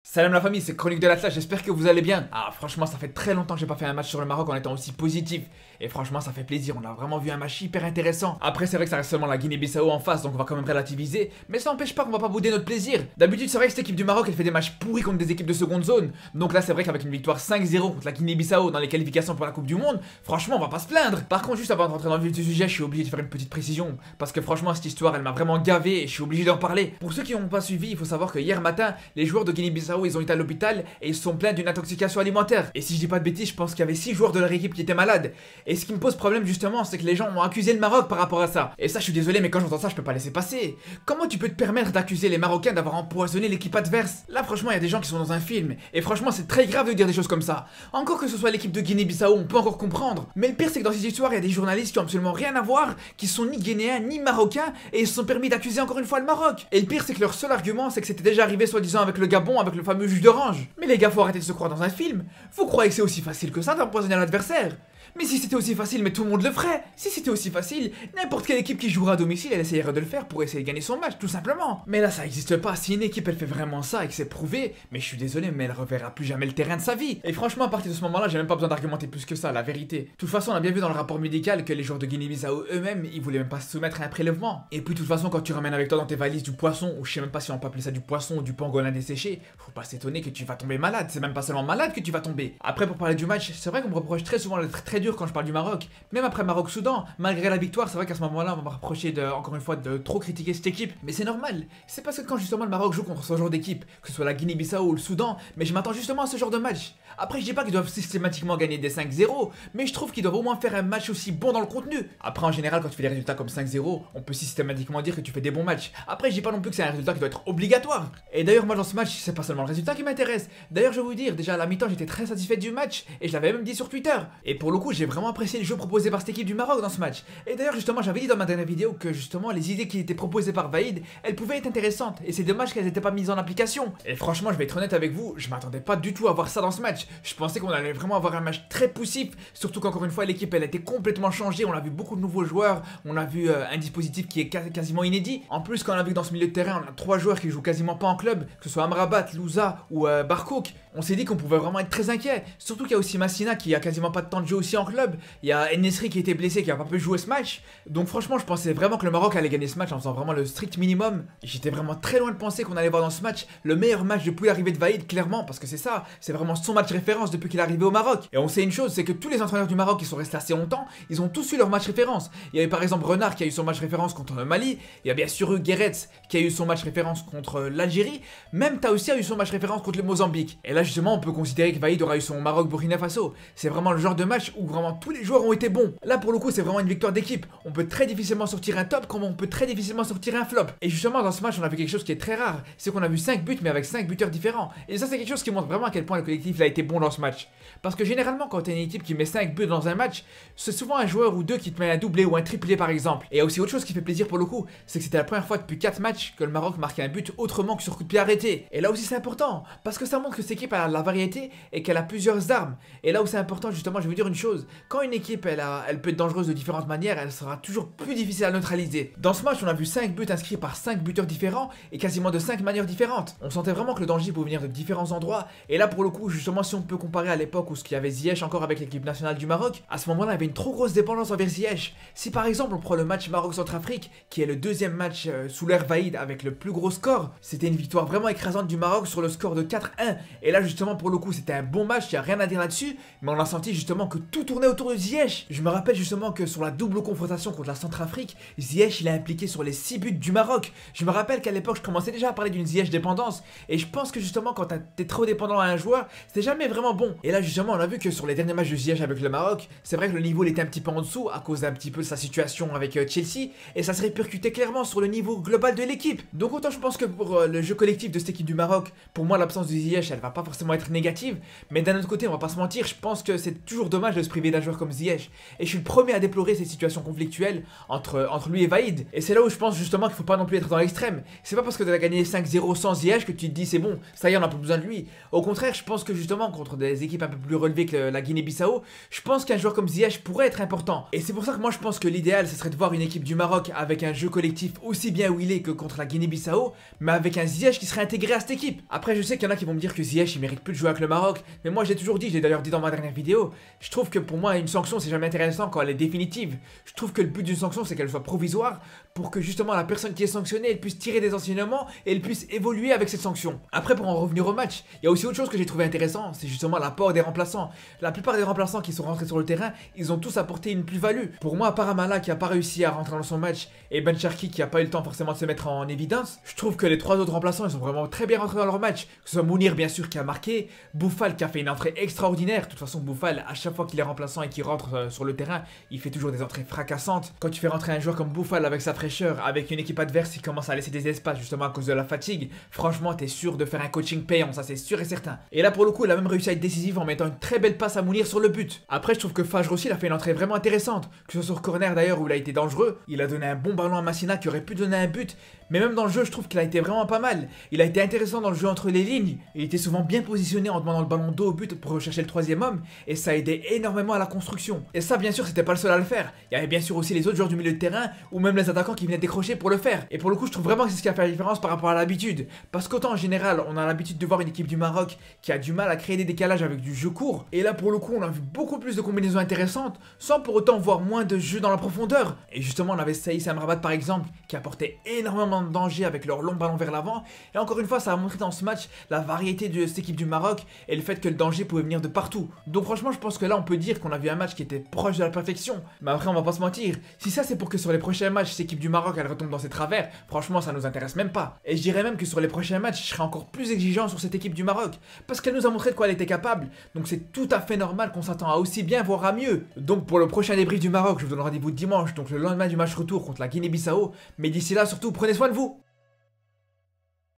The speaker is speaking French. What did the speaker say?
Salam la famille, c'est Chronique de l'Atlas, j'espère que vous allez bien. Ah franchement ça fait très longtemps que j'ai pas fait un match sur le Maroc en étant aussi positif. Et franchement ça fait plaisir, on a vraiment vu un match hyper intéressant. Après c'est vrai que ça reste seulement la Guinée-Bissau en face, donc on va quand même relativiser. Mais ça n'empêche pas qu'on va pas bouder notre plaisir. D'habitude c'est vrai que cette équipe du Maroc elle fait des matchs pourris contre des équipes de seconde zone. Donc là c'est vrai qu'avec une victoire 5-0 contre la Guinée-Bissau dans les qualifications pour la Coupe du Monde, franchement on va pas se plaindre. Par contre juste avant de rentrer dans le vif du sujet, je suis obligé de faire une petite précision. Parce que franchement cette histoire elle m'a vraiment gavé et je suis obligé d'en parler. Pour ceux qui n'ont pas suivi, il faut savoir que hier matin, les joueurs de Guinée-Bissau ils ont été à l'hôpital et ils se sont plaints d'une intoxication alimentaire. Et si je dis pas de bêtises, je pense qu'il y avait 6 joueurs de leur équipe qui étaient malades. Et ce qui me pose problème justement, c'est que les gens ont accusé le Maroc par rapport à ça. Et ça, je suis désolé, mais quand j'entends ça, je peux pas laisser passer. Comment tu peux te permettre d'accuser les Marocains d'avoir empoisonné l'équipe adverse? Là, franchement, il y a des gens qui sont dans un film. Et franchement, c'est très grave de dire des choses comme ça. Encore que ce soit l'équipe de Guinée-Bissau, on peut encore comprendre. Mais le pire, c'est que dans cette histoire, il y a des journalistes qui ont absolument rien à voir, qui sont ni guinéens ni marocains, et ils se sont permis d'accuser encore une fois le Maroc. Et le pire, c'est que leur seul argument, c'est que c'était déjà arrivé soi-disant avec le Gabon, avec le fameux jus d'orange. Mais les gars, faut arrêter de se croire dans un film. Vous croyez que c'est aussi facile que ça d'empoisonner l'adversaire? Mais si c'était aussi facile, mais tout le monde le ferait. Si c'était aussi facile, n'importe quelle équipe qui jouera à domicile, elle essayerait de le faire pour essayer de gagner son match, tout simplement. Mais là, ça existe pas. Si une équipe, elle fait vraiment ça et que c'est prouvé, mais je suis désolé, mais elle reverra plus jamais le terrain de sa vie. Et franchement, à partir de ce moment-là, j'ai même pas besoin d'argumenter plus que ça, la vérité. De toute façon, on a bien vu dans le rapport médical que les joueurs de Guinée-Bissau eux-mêmes, ils voulaient même pas se soumettre à un prélèvement. Et puis, de toute façon, quand tu ramènes avec toi dans tes valises du poisson, ou je sais même pas si on peut appeler ça du poisson ou du pangolin desséché, faut pas s'étonner que tu vas tomber malade. C'est même pas seulement malade que tu vas tomber. Après, pour parler du match, c'est vrai qu'on me reproche très souvent d'être très dur quand je parle du Maroc. Même après Maroc-Soudan, malgré la victoire, c'est vrai qu'à ce moment-là, on va me reprocher encore une fois de trop critiquer cette équipe. Mais c'est normal. C'est parce que quand justement le Maroc joue contre ce genre d'équipe, que ce soit la Guinée-Bissau ou le Soudan, mais je m'attends justement à ce genre de match. Après, je dis pas qu'ils doivent systématiquement gagner des 5-0, mais je trouve qu'ils doivent au moins faire un match aussi bon dans le contenu. Après, en général, quand tu fais des résultats comme 5-0, on peut systématiquement dire que tu fais des bons matchs. Après, je dis pas non plus que c'est un résultat qui doit être obligatoire. Et d'ailleurs, moi dans ce match, c'est pas seulement le résultat qui m'intéresse. D'ailleurs, je vais vous dire, déjà à la mi-temps, j'étais très satisfait du match, et je l'avais même dit sur Twitter. Et pour le coup, j'ai vraiment apprécié le jeu proposé par cette équipe du Maroc dans ce match. Et d'ailleurs justement j'avais dit dans ma dernière vidéo que justement les idées qui étaient proposées par Vaïd, elles pouvaient être intéressantes et c'est dommage qu'elles n'étaient pas mises en application. Et franchement je vais être honnête avec vous, je m'attendais pas du tout à voir ça dans ce match. Je pensais qu'on allait vraiment avoir un match très poussif, surtout qu'encore une fois l'équipe elle a été complètement changée, on a vu beaucoup de nouveaux joueurs, on a vu un dispositif qui est quasiment inédit. En plus quand on a vu que dans ce milieu de terrain on a 3 joueurs qui jouent quasiment pas en club, que ce soit Amrabat, Louza ou Barkouk, on s'est dit qu'on pouvait vraiment être très inquiet. Surtout qu'il y a aussi Massina qui a quasiment pas de temps de jeu aussi en club, il y a Enesri qui était blessé, qui a pas pu jouer ce match. Donc franchement je pensais vraiment que le Maroc allait gagner ce match en faisant vraiment le strict minimum. J'étais vraiment très loin de penser qu'on allait voir dans ce match le meilleur match depuis l'arrivée de Vaïd, clairement, parce que c'est ça, c'est vraiment son match référence depuis qu'il est arrivé au Maroc. Et on sait une chose, c'est que tous les entraîneurs du Maroc qui sont restés assez longtemps, ils ont tous eu leur match référence. Il y avait par exemple Renard qui a eu son match référence contre le Mali, il y a bien sûr eu Guéretz qui a eu son match référence contre l'Algérie, même Taoussia a eu son match référence contre le Mozambique. Et là justement on peut considérer que Vaïd aura eu son Maroc-Burkina Faso. C'est vraiment le genre de match où vraiment tous les joueurs ont été bons. Là pour le coup c'est vraiment une victoire d'équipe. On peut très difficilement sortir un top comme on peut très difficilement sortir un flop. Et justement dans ce match on a vu quelque chose qui est très rare, c'est qu'on a vu 5 buts mais avec 5 buteurs différents. Et ça c'est quelque chose qui montre vraiment à quel point le collectif a été bon dans ce match. Parce que généralement quand t'es une équipe qui met 5 buts dans un match, c'est souvent un joueur ou deux qui te met un doublé ou un triplé par exemple. Et il y a aussi autre chose qui fait plaisir pour le coup, c'est que c'était la première fois depuis 4 matchs que le Maroc marquait un but autrement que sur coup de pied arrêté. Et là aussi c'est important, parce que ça montre que cette équipe a de la variété et qu'elle a plusieurs armes. Et là où c'est important justement, je vais vous dire une chose, quand une équipe elle peut être dangereuse de différentes manières, elle sera toujours plus difficile à neutraliser. Dans ce match, on a vu 5 buts inscrits par 5 buteurs différents et quasiment de 5 manières différentes. On sentait vraiment que le danger pouvait venir de différents endroits. Et là, pour le coup, justement, si on peut comparer à l'époque où ce qu'il y avait Ziyech encore avec l'équipe nationale du Maroc, à ce moment-là, il y avait une trop grosse dépendance envers Ziyech. Si par exemple, on prend le match Maroc-Centrafrique, qui est le deuxième match sous l'ère Vaïd avec le plus gros score, c'était une victoire vraiment écrasante du Maroc sur le score de 4-1. Et là, justement, pour le coup, c'était un bon match, il n'y a rien à dire là-dessus, mais on a senti justement que tout tournait autour de Ziyech. Je me rappelle justement que sur la double confrontation contre la Centrafrique, Ziyech il est impliqué sur les 6 buts du Maroc. Je me rappelle qu'à l'époque je commençais déjà à parler d'une Ziyech dépendance et je pense que justement quand t'es trop dépendant à un joueur, c'est jamais vraiment bon. Et là justement on a vu que sur les derniers matchs de Ziyech avec le Maroc, c'est vrai que le niveau il était un petit peu en dessous à cause d'un petit peu de sa situation avec Chelsea et ça se répercutait clairement sur le niveau global de l'équipe. Donc autant je pense que pour le jeu collectif de cette équipe du Maroc, pour moi l'absence de Ziyech elle va pas forcément être négative, mais d'un autre côté on va pas se mentir, je pense que c'est toujours dommage de se priver d'un joueur comme Ziyech. Et je suis le premier à déplorer ces situations conflictuelles entre lui et Vaïd. Et c'est là où je pense justement qu'il faut pas non plus être dans l'extrême. C'est pas parce que tu as gagné 5-0 sans Ziyech que tu te dis c'est bon, ça y est, on a plus besoin de lui. Au contraire, je pense que justement contre des équipes un peu plus relevées que la Guinée-Bissau, je pense qu'un joueur comme Ziyech pourrait être important. Et c'est pour ça que moi je pense que l'idéal ce serait de voir une équipe du Maroc avec un jeu collectif aussi bien huilé que contre la Guinée-Bissau, mais avec un Ziyech qui serait intégré à cette équipe. Après je sais qu'il y en a qui vont me dire que Ziyech il mérite plus de jouer avec le Maroc, mais moi j'ai toujours dit, j'ai d'ailleurs dit dans ma dernière vidéo, je trouve que pour moi une sanction c'est jamais intéressant quand elle est définitive. Je trouve que le but d'une sanction c'est qu'elle soit provisoire pour que justement la personne qui est sanctionnée elle puisse tirer des enseignements et elle puisse évoluer avec cette sanction. Après pour en revenir au match, il y a aussi autre chose que j'ai trouvé intéressant, c'est justement l'apport des remplaçants. La plupart des remplaçants qui sont rentrés sur le terrain, ils ont tous apporté une plus-value. Pour moi, à part Amala qui a pas réussi à rentrer dans son match et Ben Cherki qui a pas eu le temps forcément de se mettre en évidence, je trouve que les trois autres remplaçants ils sont vraiment très bien rentrés dans leur match. Que ce soit Mounir bien sûr qui a marqué, Boufal qui a fait une entrée extraordinaire. De toute façon Boufal à chaque fois qu'il est remplaçant et qu'il rentre sur le terrain, il fait toujours des entrées fracassantes. Quand tu fais rentrer un joueur comme Boufal avec sa fraîcheur, avec une équipe adverse qui commence à laisser des espaces justement à cause de la fatigue, franchement t'es sûr de faire un coaching payant, ça c'est sûr et certain. Et là pour le coup il a même réussi à être décisif en mettant une très belle passe à Mounir sur le but. Après je trouve que Fajr aussi il a fait une entrée vraiment intéressante, que ce soit sur corner d'ailleurs où il a été dangereux, il a donné un bon ballon à Massina qui aurait pu donner un but, mais même dans le jeu je trouve qu'il a été vraiment pas mal. Il a été intéressant dans le jeu entre les lignes, il était souvent bien positionné en demandant le ballon dos au but pour rechercher le troisième homme, et ça a aidé énormément à la construction. Et ça bien sûr c'était pas le seul à le faire, il y avait bien sûr aussi les autres joueurs du milieu de terrain, ou même les attaquants qui venaient décrocher pour le faire. Et pour le coup je trouve vraiment que c'est ce qui a fait la différence par rapport à l'habitude, parce qu'autant en général on a l'habitude de voir une équipe du Maroc qui a du mal à créer des décalages avec du jeu court, et là pour le coup on a vu beaucoup plus de combinaisons intéressantes, sans pour autant voir moins de jeu dans la profondeur. Et justement on avait Saïs Amrabat par exemple, qui apportait énormément de danger avec leur long ballon vers l'avant, et encore une fois ça a montré dans ce match la variété de cette équipe du Maroc, et le fait que le danger pouvait venir de partout. Donc franchement je pense que là on peut dire qu'on a vu un match qui était proche de la perfection, mais après on va pas se mentir, si ça c'est pour que sur les prochains matchs cette équipe du Maroc elle retombe dans ses travers, franchement ça nous intéresse même pas. Et je dirais même que sur les prochains matchs je serai encore plus exigeant sur cette équipe du Maroc, parce qu'elle nous a montré de quoi elle était capable, donc c'est tout à fait normal qu'on s'attend à aussi bien voire à mieux. Donc pour le prochain débrief du Maroc je vous donne rendez-vous dimanche, donc le lendemain du match retour contre la Guinée-Bissau, mais d'ici là surtout prenez soin de vous.